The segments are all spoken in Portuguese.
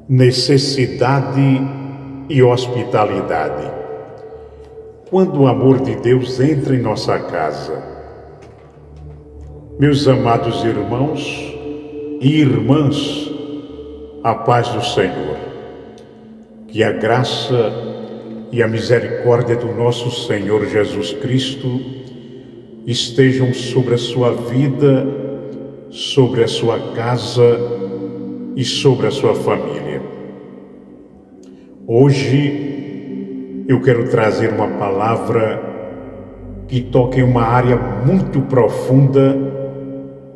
necessidade e hospitalidade. Quando o amor de Deus entra em nossa casa, meus amados irmãos e irmãs, a paz do Senhor, que a graça e a misericórdia do nosso Senhor Jesus Cristo estejam sobre a sua vida, sobre a sua casa e sobre a sua família. Hoje eu quero trazer uma palavra que toca em uma área muito profunda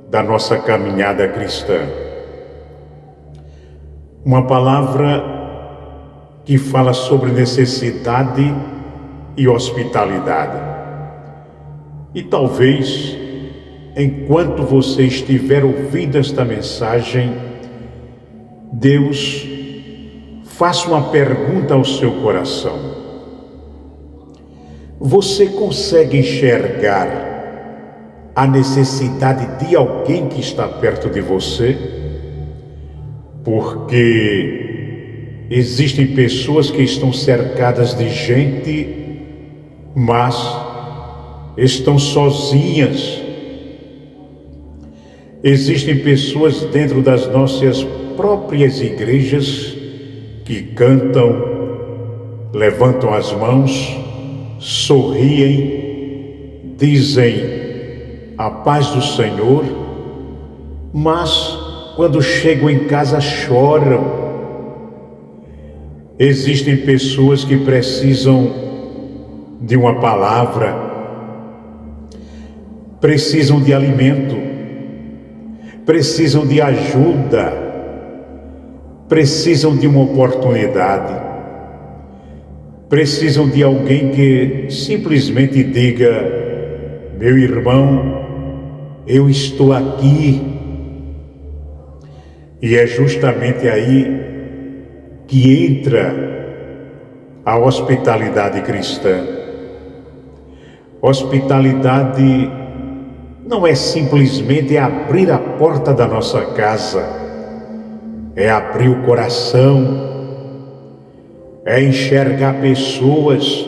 da nossa caminhada cristã. Uma palavra que fala sobre necessidade e hospitalidade. E talvez, enquanto você estiver ouvindo esta mensagem, Deus faça uma pergunta ao seu coração. Você consegue enxergar a necessidade de alguém que está perto de você? Porque existem pessoas que estão cercadas de gente, mas estão sozinhas. Existem pessoas dentro das nossas próprias igrejas que cantam, levantam as mãos, sorriem, dizem a paz do Senhor, mas quando chegam em casa choram. Existem pessoas que precisam de uma palavra, precisam de alimento, precisam de ajuda, precisam de uma oportunidade, precisam de alguém que simplesmente diga: meu irmão, eu estou aqui. E é justamente aí que entra a hospitalidade cristã. Hospitalidade não é simplesmente abrir a porta da nossa casa, é abrir o coração, é enxergar pessoas,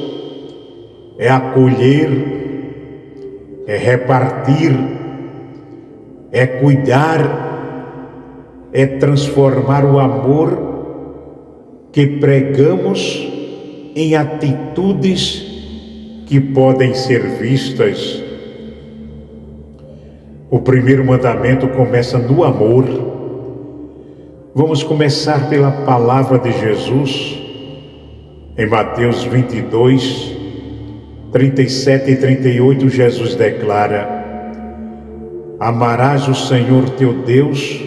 é acolher, é repartir, é cuidar, é transformar o amor que pregamos em atitudes que podem ser vistas. O primeiro mandamento começa no amor. Vamos começar pela palavra de Jesus, em Mateus 22, 37 e 38, Jesus declara: amarás o Senhor teu Deus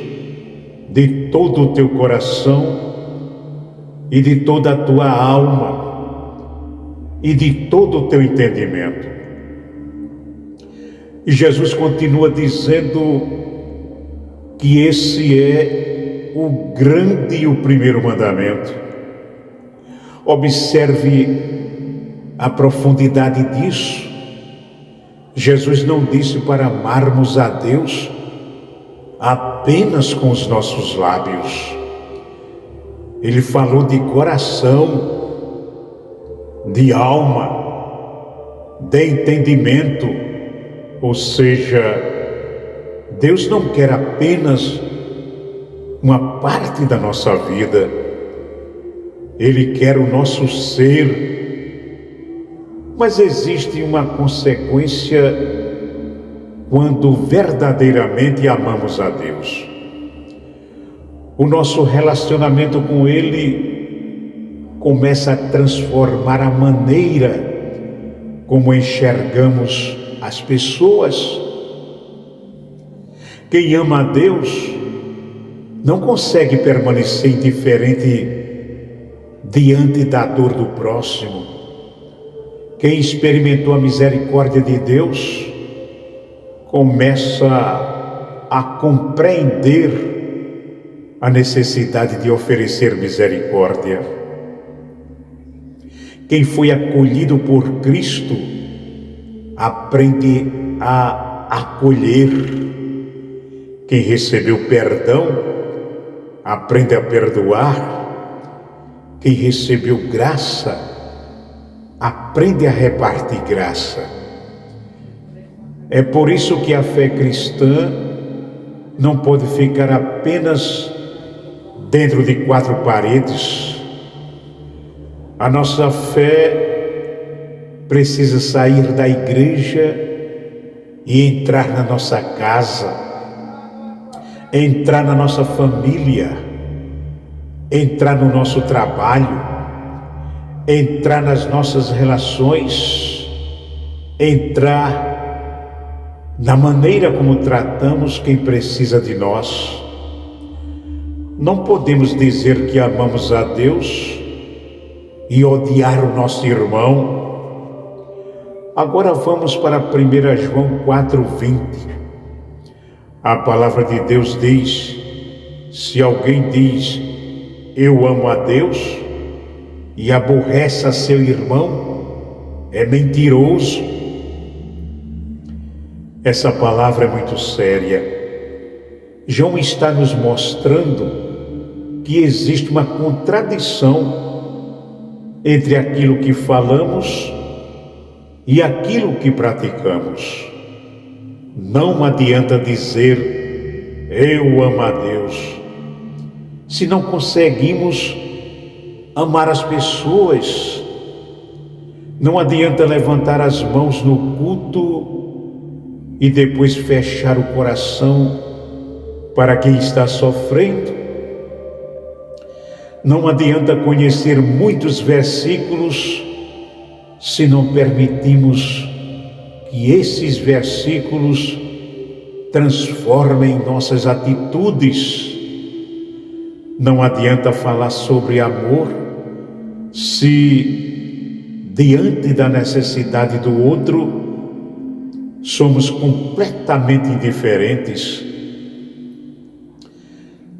de todo o teu coração e de toda a tua alma e de todo o teu entendimento. E Jesus continua dizendo que esse é o grande e o primeiro mandamento. Observe a profundidade disso. Jesus não disse para amarmos a Deus apenas com os nossos lábios. Ele falou de coração, de alma, de entendimento. Ou seja, Deus não quer apenas uma parte da nossa vida. Ele quer o nosso ser. Mas existe uma consequência quando verdadeiramente amamos a Deus. O nosso relacionamento com Ele começa a transformar a maneira como enxergamos as pessoas. Quem ama a Deus não consegue permanecer indiferente diante da dor do próximo. Quem experimentou a misericórdia de Deus começa a compreender a necessidade de oferecer misericórdia. Quem foi acolhido por Cristo aprende a acolher. Quem recebeu perdão aprende a perdoar. Quem recebeu graça, aprende a repartir graça. É por isso que a fé cristã não pode ficar apenas dentro de quatro paredes. A nossa fé precisa sair da igreja e entrar na nossa casa, entrar na nossa família, entrar no nosso trabalho, entrar nas nossas relações, entrar na maneira como tratamos quem precisa de nós. Não podemos dizer que amamos a Deus e odiar o nosso irmão. Agora vamos para 1 João 4:20. A palavra de Deus diz: se alguém diz, eu amo a Deus, e aborrece a seu irmão, é mentiroso. Essa palavra é muito séria. João está nos mostrando que existe uma contradição entre aquilo que falamos e aquilo que praticamos. Não adianta dizer, eu amo a Deus, se não conseguimos amar as pessoas. Não adianta levantar as mãos no culto e depois fechar o coração para quem está sofrendo. Não adianta conhecer muitos versículos se não permitimos que esses versículos transformem nossas atitudes. Não adianta falar sobre amor se, diante da necessidade do outro, somos completamente indiferentes.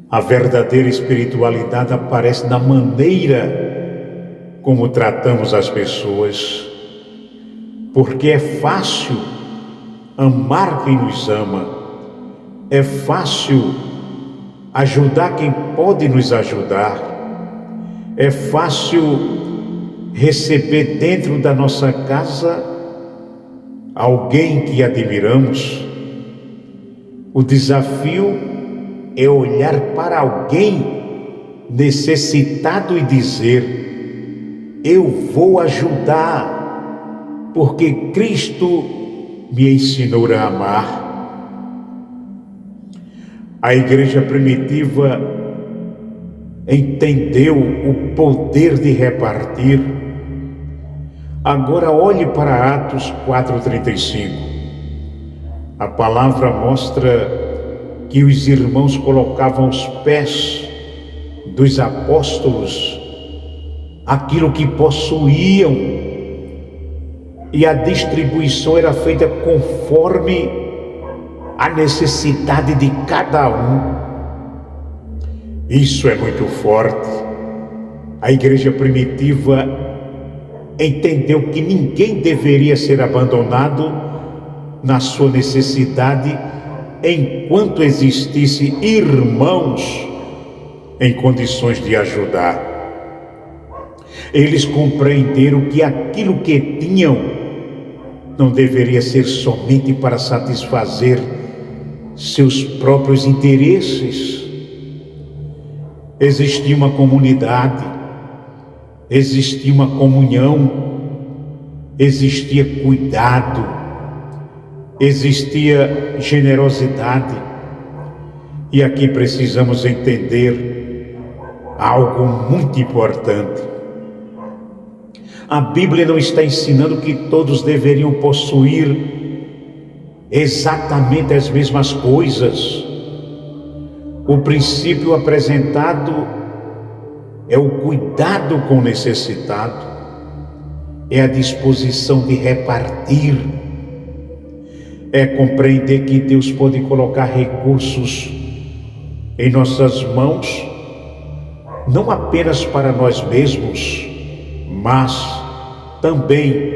A verdadeira espiritualidade aparece na maneira como tratamos as pessoas, porque é fácil amar quem nos ama, é fácil ajudar quem pode nos ajudar, é fácil receber dentro da nossa casa alguém que admiramos. O desafio é olhar para alguém necessitado e dizer, eu vou ajudar, porque Cristo me ensinou a amar. A igreja primitiva entendeu o poder de repartir. Agora olhe para Atos 4:35. A palavra mostra que os irmãos colocavam aos pés dos apóstolos aquilo que possuíam, e a distribuição era feita conforme a necessidade de cada um. Isso é muito forte. A igreja primitiva entendeu que ninguém deveria ser abandonado na sua necessidade enquanto existisse irmãos em condições de ajudar. Eles compreenderam que aquilo que tinham não deveria ser somente para satisfazer seus próprios interesses. Existia uma comunidade, existia uma comunhão, existia cuidado, existia generosidade. E aqui precisamos entender algo muito importante. A Bíblia não está ensinando que todos deveriam possuir exatamente as mesmas coisas. O princípio apresentado é o cuidado com o necessitado, é a disposição de repartir, é compreender que Deus pode colocar recursos em nossas mãos, não apenas para nós mesmos, mas também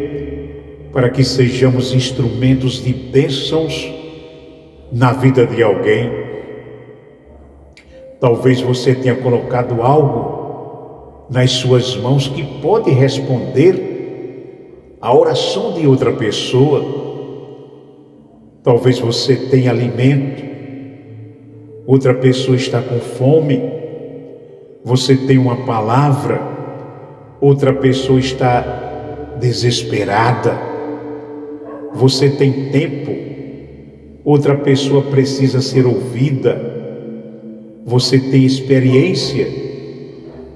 para que sejamos instrumentos de bênçãos na vida de alguém. Talvez você tenha colocado algo nas suas mãos que pode responder à oração de outra pessoa. Talvez você tenha alimento, outra pessoa está com fome, você tem uma palavra, outra pessoa está desesperada, você tem tempo, outra pessoa precisa ser ouvida, você tem experiência,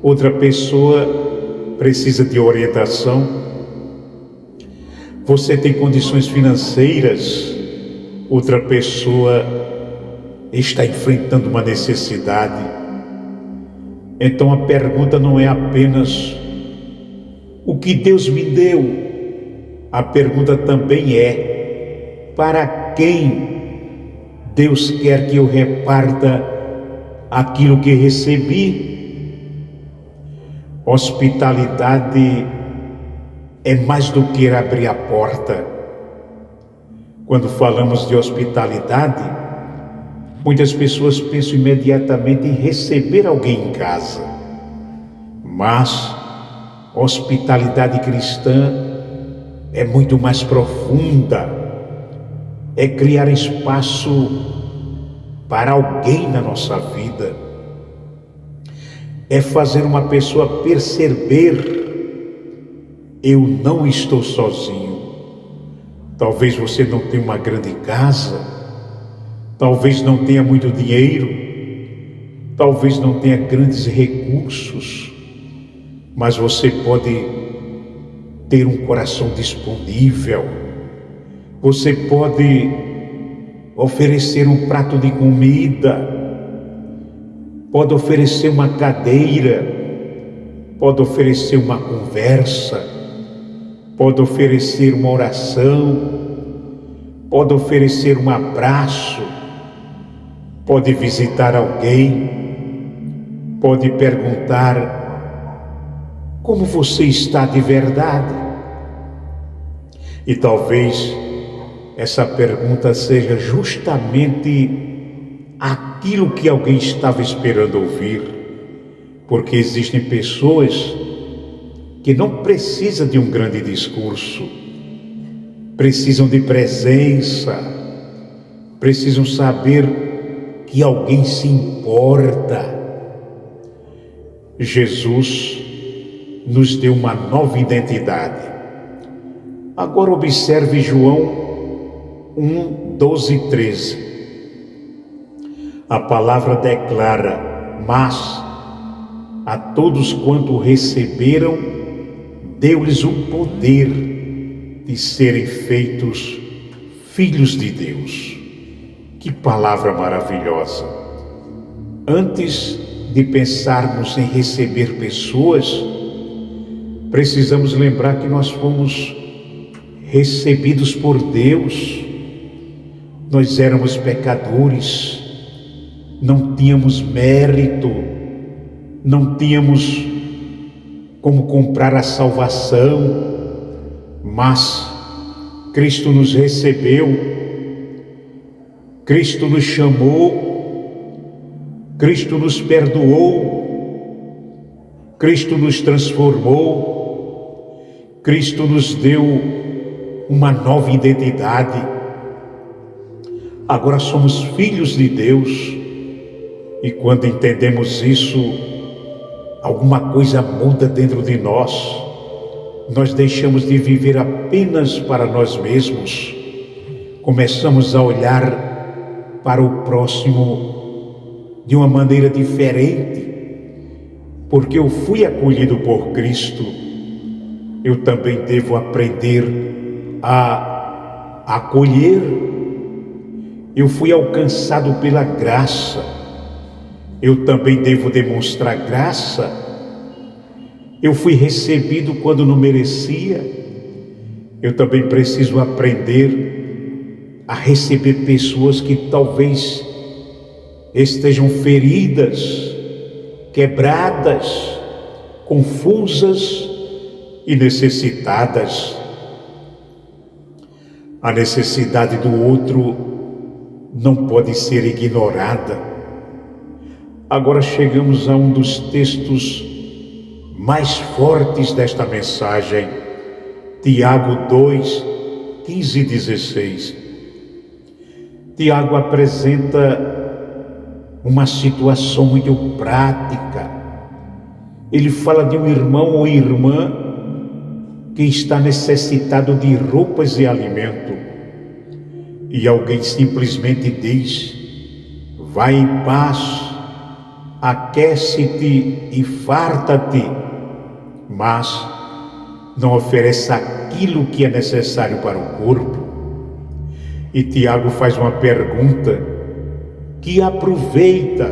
outra pessoa precisa de orientação, você tem condições financeiras, outra pessoa está enfrentando uma necessidade. Então a pergunta não é apenas o que Deus me deu, a pergunta também é: para quem Deus quer que eu reparta aquilo que recebi? Hospitalidade é mais do que abrir a porta. Quando falamos de hospitalidade, muitas pessoas pensam imediatamente em receber alguém em casa. Mas hospitalidade cristã é muito mais profunda. É criar espaço para alguém na nossa vida. É fazer uma pessoa perceber: eu não estou sozinho. Talvez você não tenha uma grande casa, talvez não tenha muito dinheiro, talvez não tenha grandes recursos, mas você pode ter um coração disponível, você pode oferecer um prato de comida, pode oferecer uma cadeira, pode oferecer uma conversa, pode oferecer uma oração, pode oferecer um abraço, pode visitar alguém, pode perguntar como você está de verdade. E talvez essa pergunta seja justamente aquilo que alguém estava esperando ouvir, porque existem pessoas que não precisam de um grande discurso, precisam de presença, precisam saber que alguém se importa. Jesus nos deu uma nova identidade. Agora observe João 1, 12 e 13. A palavra declara: mas a todos quanto receberam, deu-lhes o poder de serem feitos filhos de Deus. Que palavra maravilhosa! Antes de pensarmos em receber pessoas, precisamos lembrar que nós fomos recebidos por Deus. Nós éramos pecadores, não tínhamos mérito, não tínhamos como comprar a salvação, mas Cristo nos recebeu, Cristo nos chamou, Cristo nos perdoou, Cristo nos transformou, Cristo nos deu uma nova identidade. Agora somos filhos de Deus, e quando entendemos isso, alguma coisa muda dentro de nós. Nós deixamos de viver apenas para nós mesmos. Começamos a olhar para o próximo de uma maneira diferente. Porque eu fui acolhido por Cristo, eu também devo aprender a acolher. Eu fui alcançado pela graça, eu também devo demonstrar graça. Eu fui recebido quando não merecia, eu também preciso aprender a receber pessoas que talvez estejam feridas, quebradas, confusas e necessitadas. A necessidade do outro não pode ser ignorada. Agora chegamos a um dos textos mais fortes desta mensagem. Tiago 2, 15 e 16. Tiago apresenta uma situação muito prática. Ele fala de um irmão ou irmã que está necessitado de roupas e alimento. E alguém simplesmente diz: vai em paz, aquece-te e farta-te, mas não oferece aquilo que é necessário para o corpo. E Tiago faz uma pergunta que aproveita.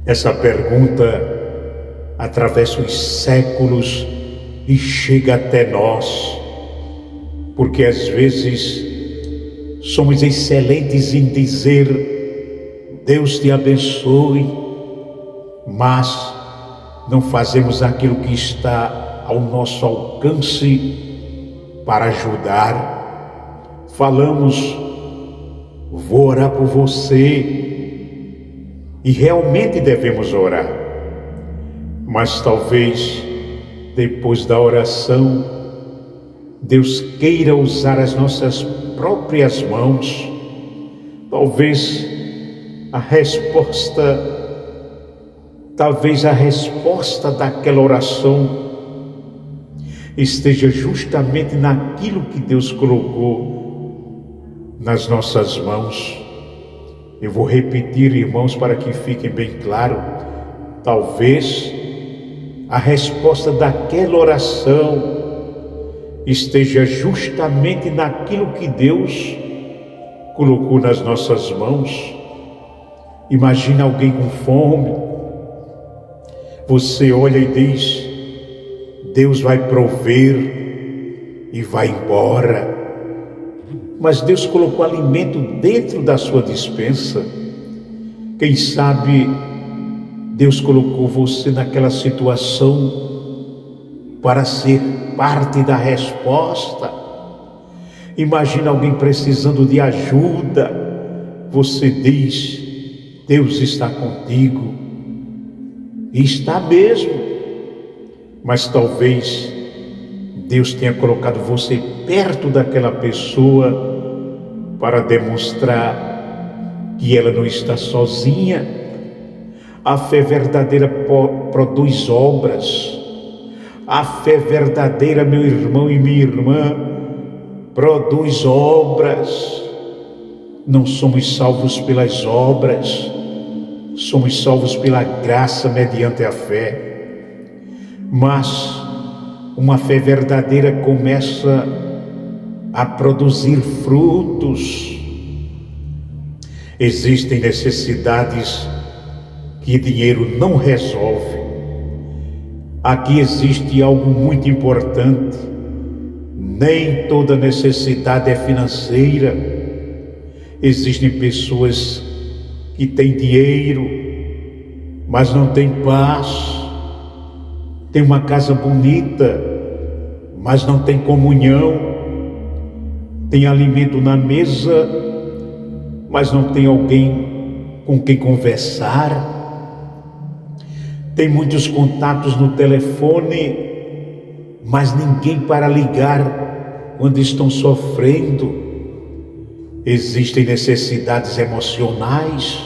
Essa pergunta atravessa os séculos e chega até nós, porque às vezes somos excelentes em dizer Deus te abençoe, mas não fazemos aquilo que está ao nosso alcance para ajudar. Falamos, vou orar por você, e realmente devemos orar, mas talvez depois da oração Deus queira usar as nossas próprias mãos. Talvez a resposta daquela oração esteja justamente naquilo que Deus colocou nas nossas mãos. Eu vou repetir, irmãos, para que fique bem claro. Talvez a resposta daquela oração esteja justamente naquilo que Deus colocou nas nossas mãos. Imagina alguém com fome. Você olha e diz: Deus vai prover, e vai embora. Mas Deus colocou alimento dentro da sua despensa. Quem sabe Deus colocou você naquela situação para ser parte da resposta. Imagina alguém precisando de ajuda. Você diz: Deus está contigo. E está mesmo. Mas talvez Deus tenha colocado você perto daquela pessoa para demonstrar que ela não está sozinha. A fé verdadeira produz obras. A fé verdadeira, meu irmão e minha irmã, produz obras. Não somos salvos pelas obras, somos salvos pela graça mediante a fé. Mas uma fé verdadeira começa a produzir frutos. Existem necessidades que dinheiro não resolve. Aqui existe algo muito importante. Nem toda necessidade é financeira. Existem pessoas que têm dinheiro, mas não têm paz. Tem uma casa bonita, mas não tem comunhão. Tem alimento na mesa, mas não tem alguém com quem conversar. Tem muitos contatos no telefone, mas ninguém para ligar quando estão sofrendo. Existem necessidades emocionais,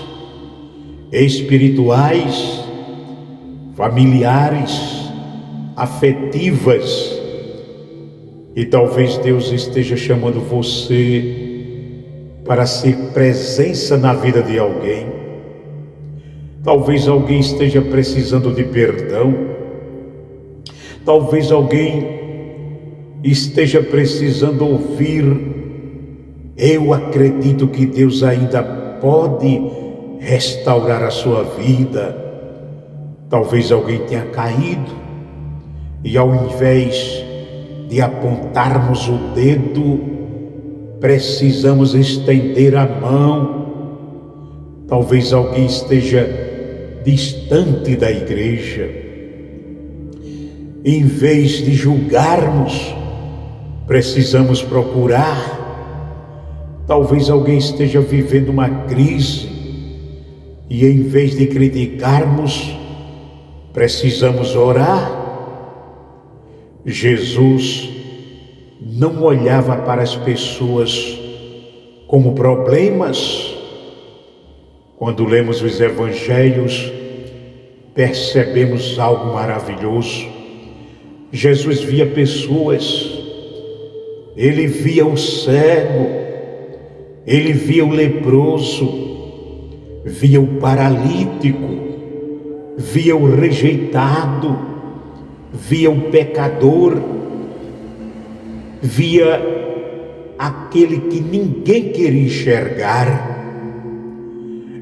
espirituais, familiares, afetivas. E talvez Deus esteja chamando você para ser presença na vida de alguém. Talvez alguém esteja precisando de perdão. Talvez alguém esteja precisando ouvir: eu acredito que Deus ainda pode restaurar a sua vida. Talvez alguém tenha caído e, ao invés de apontarmos o dedo, precisamos estender a mão. Talvez alguém esteja distante da igreja. Em vez de julgarmos, precisamos procurar. Talvez alguém esteja vivendo uma crise e, em vez de criticarmos, Precisamos orar. Jesus não olhava para as pessoas como problemas. Quando lemos os evangelhos, percebemos algo maravilhoso. Jesus via pessoas, ele via o cego, ele via o leproso, via o paralítico, via o rejeitado, via o pecador, via aquele que ninguém queria enxergar.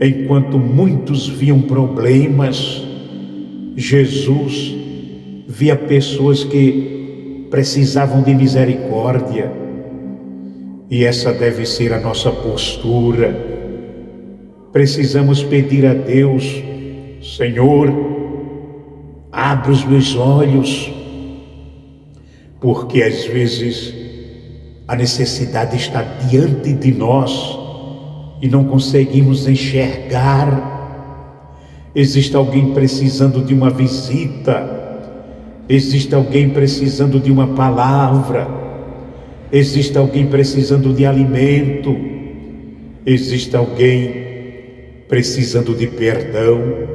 Enquanto muitos viam problemas, Jesus via pessoas que precisavam de misericórdia. E essa deve ser a nossa postura. Precisamos pedir a Deus: Senhor, abre os meus olhos, porque às vezes a necessidade está diante de nós e não conseguimos enxergar. Existe alguém precisando de uma visita, existe alguém precisando de uma palavra, existe alguém precisando de alimento, existe alguém precisando de perdão,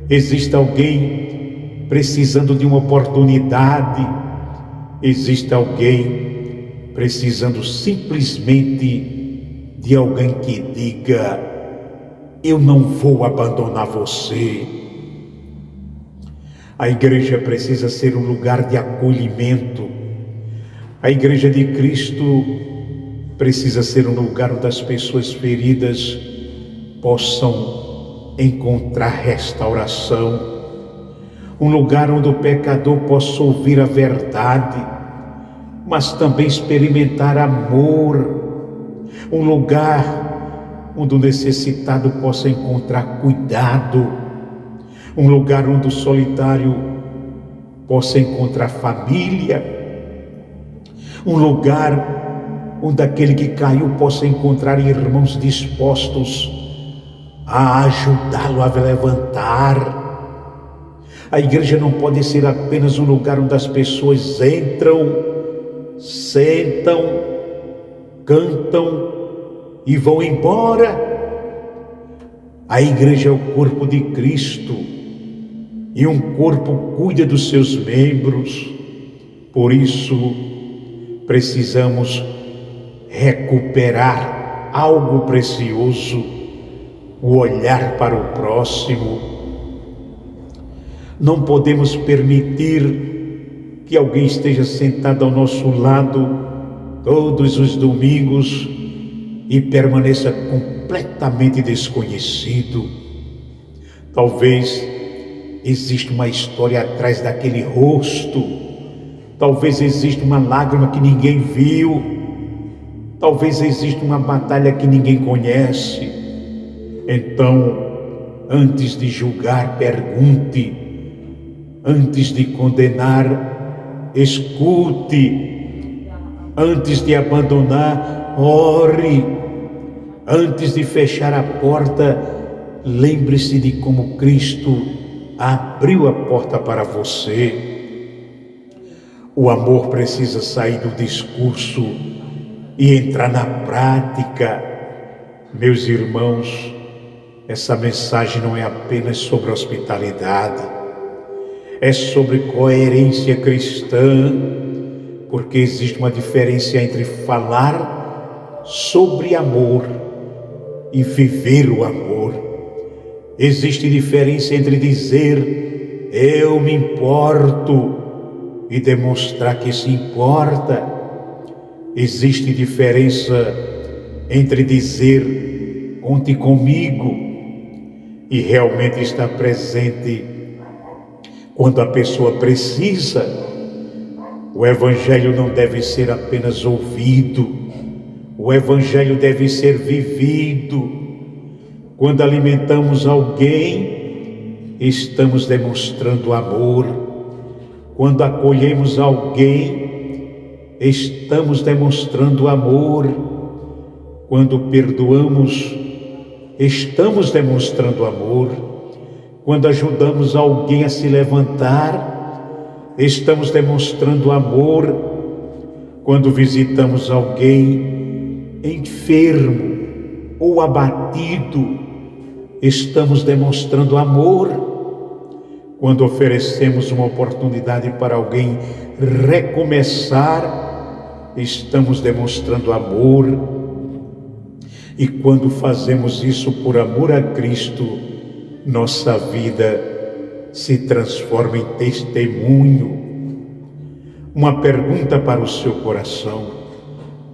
existe alguém precisando de uma oportunidade, existe alguém precisando simplesmente de alguém que diga: eu não vou abandonar você. A igreja precisa ser um lugar de acolhimento. A igreja de Cristo precisa ser um lugar onde as pessoas feridas possam encontrar restauração. Um lugar onde o pecador possa ouvir a verdade, mas também experimentar amor. Um lugar onde o necessitado possa encontrar cuidado. Um lugar onde o solitário possa encontrar família. Um lugar onde aquele que caiu possa encontrar irmãos dispostos a ajudá-lo a levantar. A igreja não pode ser apenas um lugar onde as pessoas entram, sentam, cantam e vão embora. A igreja é o corpo de Cristo e um corpo cuida dos seus membros. Por isso, precisamos recuperar algo precioso: o olhar para o próximo. Não podemos permitir que alguém esteja sentado ao nosso lado todos os domingos e permaneça completamente desconhecido. Talvez exista uma história atrás daquele rosto, talvez exista uma lágrima que ninguém viu, talvez exista uma batalha que ninguém conhece. Então, antes de julgar, pergunte. Antes de condenar, escute. Antes de abandonar, ore. Antes de fechar a porta, lembre-se de como Cristo abriu a porta para você. O amor precisa sair do discurso e entrar na prática. Meus irmãos, essa mensagem não é apenas sobre hospitalidade, é sobre coerência cristã, porque existe uma diferença entre falar sobre amor e viver o amor. Existe diferença entre dizer eu me importo e demonstrar que se importa. Existe diferença entre dizer conte comigo e realmente estar presente quando a pessoa precisa. O evangelho não deve ser apenas ouvido, o evangelho deve ser vivido. Quando alimentamos alguém, estamos demonstrando amor. Quando acolhemos alguém, estamos demonstrando amor. Quando perdoamos, estamos demonstrando amor. Quando ajudamos alguém a se levantar, estamos demonstrando amor. Quando visitamos alguém enfermo ou abatido, estamos demonstrando amor. Quando oferecemos uma oportunidade para alguém recomeçar, estamos demonstrando amor. E quando fazemos isso por amor a Cristo, nossa vida se transforma em testemunho. Uma pergunta para o seu coração.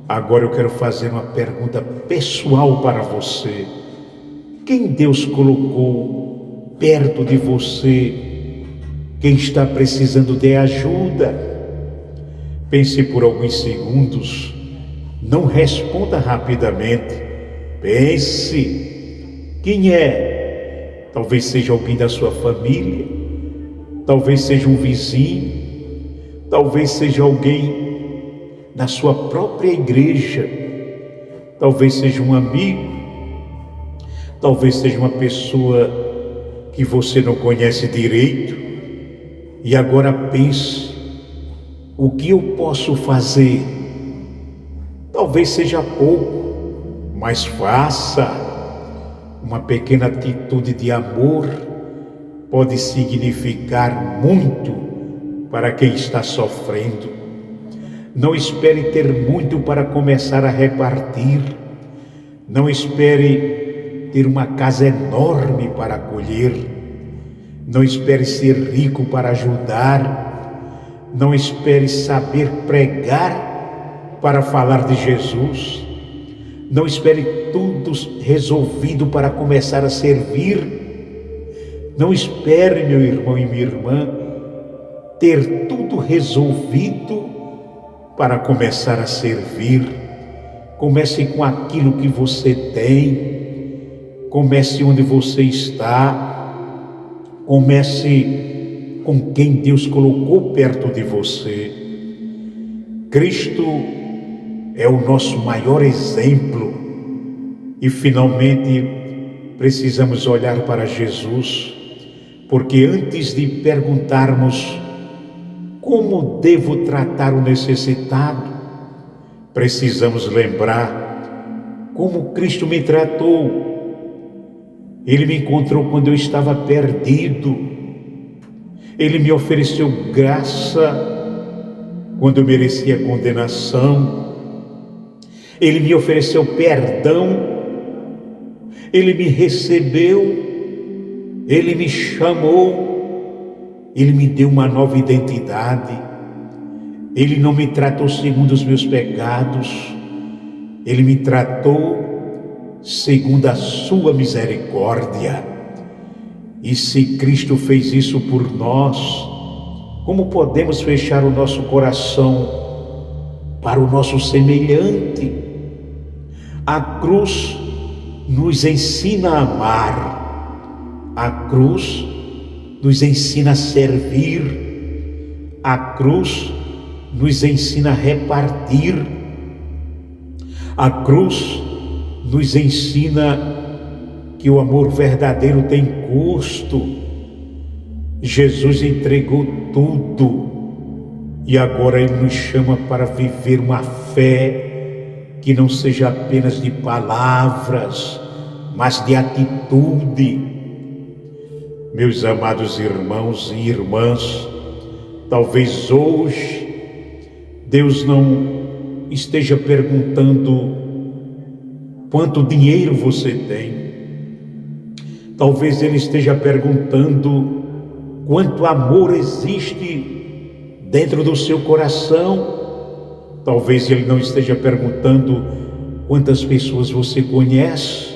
Agora eu quero fazer uma pergunta pessoal para você. Quem Deus colocou perto de você? Quem está precisando de ajuda? Pense por alguns segundos. Não responda rapidamente. Pense. Quem é? Talvez seja alguém da sua família. Talvez seja um vizinho. Talvez seja alguém da sua própria igreja. Talvez seja um amigo. Talvez seja uma pessoa que você não conhece direito. E agora pense, o que eu posso fazer? Talvez seja pouco, mas faça. Uma pequena atitude de amor pode significar muito para quem está sofrendo. Não espere ter muito para começar a repartir. Não espere ter uma casa enorme para acolher. Não espere ser rico para ajudar. Não espere saber pregar para falar de Jesus. Não espere tudo resolvido para começar a servir. Não espere, meu irmão e minha irmã, ter tudo resolvido para começar a servir. Comece com aquilo que você tem. Comece onde você está. Comece com quem Deus colocou perto de você. Cristo é o nosso maior exemplo. E finalmente precisamos olhar para Jesus, porque antes de perguntarmos como devo tratar o necessitado, precisamos lembrar como Cristo me tratou. Ele me encontrou quando eu estava perdido. Ele me ofereceu graça quando eu merecia condenação. Ele me ofereceu perdão. Ele me recebeu. Ele me chamou. Ele me deu uma nova identidade. Ele não me tratou segundo os meus pecados. Ele me tratou segundo a sua misericórdia. E se Cristo fez isso por nós, como podemos fechar o nosso coração para o nosso semelhante? A cruz nos ensina a amar. A cruz nos ensina a servir. A cruz nos ensina a repartir. A cruz nos ensina que o amor verdadeiro tem custo. Jesus entregou tudo e agora Ele nos chama para viver uma fé que não seja apenas de palavras, mas de atitude. Meus amados irmãos e irmãs, talvez hoje Deus não esteja perguntando quanto dinheiro você tem. Talvez Ele esteja perguntando quanto amor existe dentro do seu coração. Talvez Ele não esteja perguntando quantas pessoas você conhece.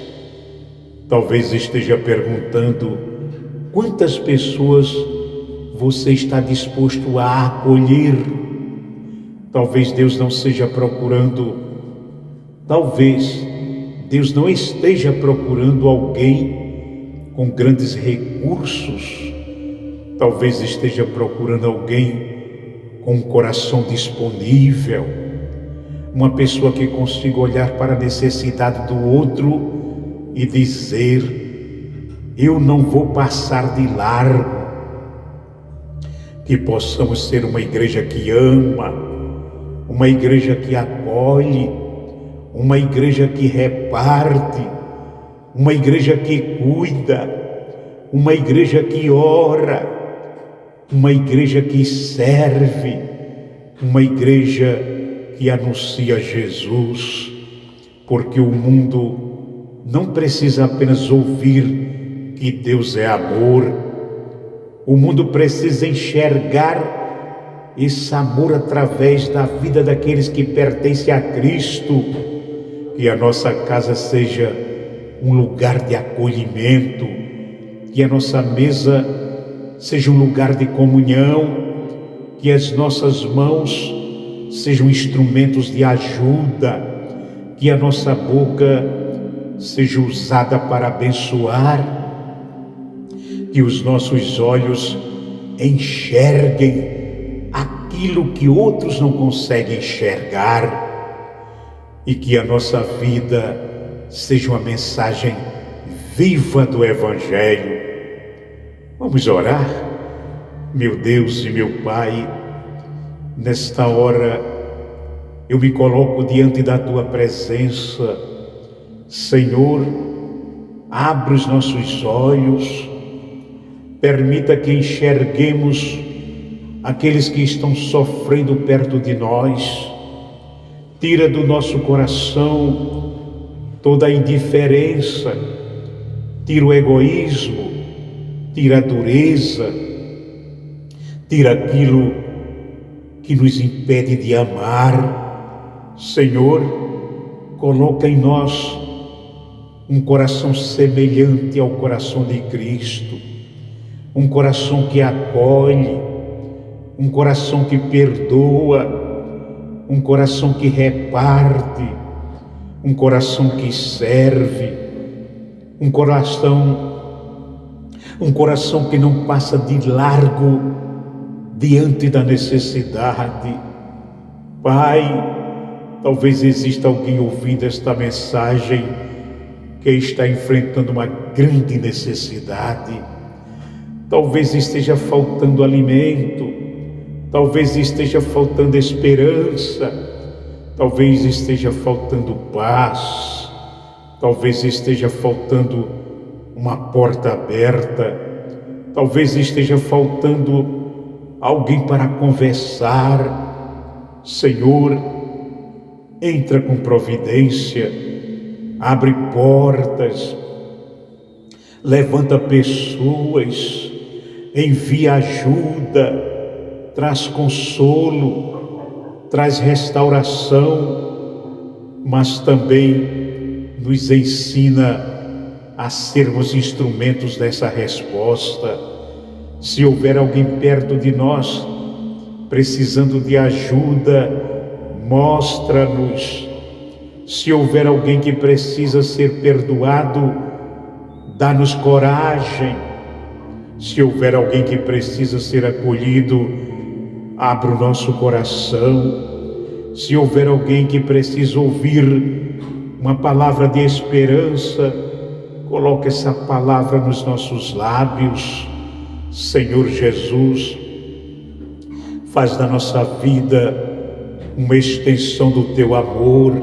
Talvez esteja perguntando quantas pessoas você está disposto a acolher. Talvez Deus não esteja procurando alguém com grandes recursos. Talvez esteja procurando alguém com um coração disponível, uma pessoa que consiga olhar para a necessidade do outro e dizer: eu não vou passar de largo. Que possamos ser uma igreja que ama, uma igreja que acolhe, uma igreja que reparte, uma igreja que cuida, uma igreja que ora, uma igreja que serve, uma igreja que anuncia Jesus, porque o mundo não precisa apenas ouvir que Deus é amor, o mundo precisa enxergar esse amor através da vida daqueles que pertencem a Cristo. Que a nossa casa seja um lugar de acolhimento, que a nossa mesa seja um lugar de comunhão, que as nossas mãos sejam instrumentos de ajuda, que a nossa boca seja usada para abençoar, que os nossos olhos enxerguem aquilo que outros não conseguem enxergar, e que a nossa vida seja uma mensagem viva do Evangelho. Vamos orar? Meu Deus e meu Pai, nesta hora eu me coloco diante da Tua presença. Senhor, abre os nossos olhos, permita que enxerguemos aqueles que estão sofrendo perto de nós. Tira do nosso coração toda a indiferença, tira o egoísmo, tira a dureza, tira aquilo que nos impede de amar. Senhor, coloca em nós um coração semelhante ao coração de Cristo, um coração que acolhe, um coração que perdoa, um coração que reparte, um coração que serve, um coração que não passa de largo diante da necessidade. Pai, talvez exista alguém ouvindo esta mensagem que está enfrentando uma grande necessidade. Talvez esteja faltando alimento, talvez esteja faltando esperança, talvez esteja faltando paz, talvez esteja faltando uma porta aberta, talvez esteja faltando alguém para conversar. Senhor, entra com providência, abre portas, levanta pessoas, envia ajuda, traz consolo, traz restauração, mas também nos ensina a sermos instrumentos dessa resposta. Se houver alguém perto de nós, precisando de ajuda, mostra-nos. Se houver alguém que precisa ser perdoado, dá-nos coragem. Se houver alguém que precisa ser acolhido, abre o nosso coração. Se houver alguém que precisa ouvir uma palavra de esperança, coloque essa palavra nos nossos lábios. Senhor Jesus, faz da nossa vida uma extensão do Teu amor,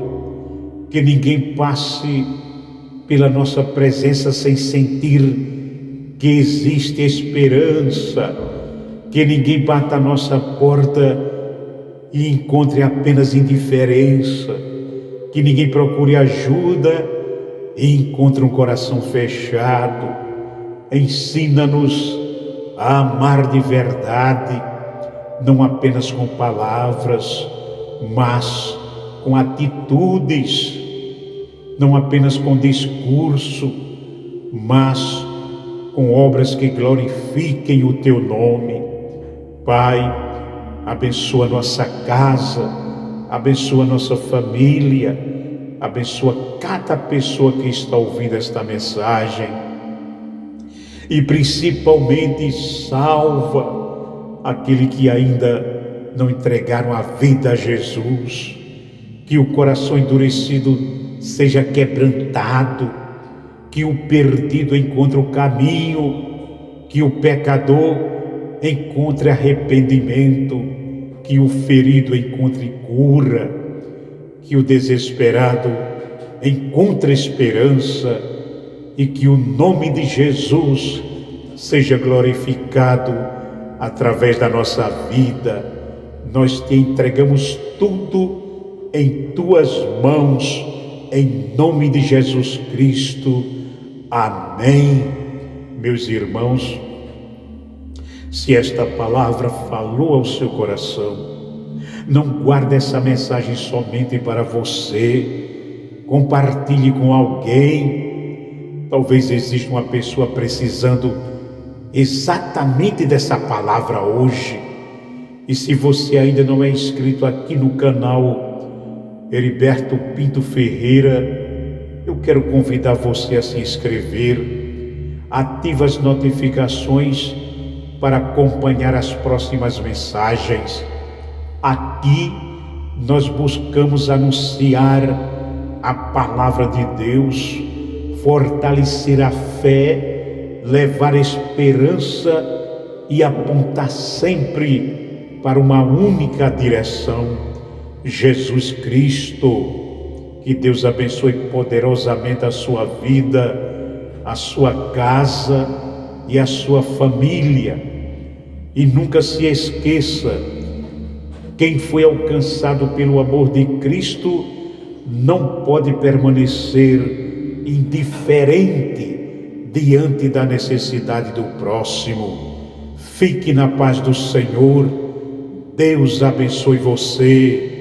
que ninguém passe pela nossa presença sem sentir que existe esperança, que ninguém bata a nossa porta e encontre apenas indiferença, que ninguém procure ajuda e encontre um coração fechado. Ensina-nos a amar de verdade, não apenas com palavras, mas com atitudes, não apenas com discurso, mas com obras que glorifiquem o Teu nome. Pai, abençoa nossa casa, abençoa nossa família, abençoa cada pessoa que está ouvindo esta mensagem e principalmente salva aquele que ainda não entregaram a vida a Jesus, que o coração endurecido seja quebrantado, que o perdido encontre o caminho, que o pecador encontre arrependimento, que o ferido encontre cura, que o desesperado encontre esperança e que o nome de Jesus seja glorificado através da nossa vida. Nós te entregamos tudo em tuas mãos, em nome de Jesus Cristo. Amém. Meus irmãos, se esta palavra falou ao seu coração, não guarde essa mensagem somente para você. Compartilhe com alguém. Talvez exista uma pessoa precisando exatamente dessa palavra hoje. E se você ainda não é inscrito aqui no canal Heriberto Pinto Ferreira, eu quero convidar você a se inscrever. Ative as notificações para acompanhar as próximas mensagens. Aqui nós buscamos anunciar a palavra de Deus, fortalecer a fé, levar esperança e apontar sempre para uma única direção: Jesus Cristo. Que Deus abençoe poderosamente a sua vida, a sua casa e a sua família. E nunca se esqueça: quem foi alcançado pelo amor de Cristo não pode permanecer indiferente diante da necessidade do próximo. Fique na paz do Senhor. Deus abençoe você.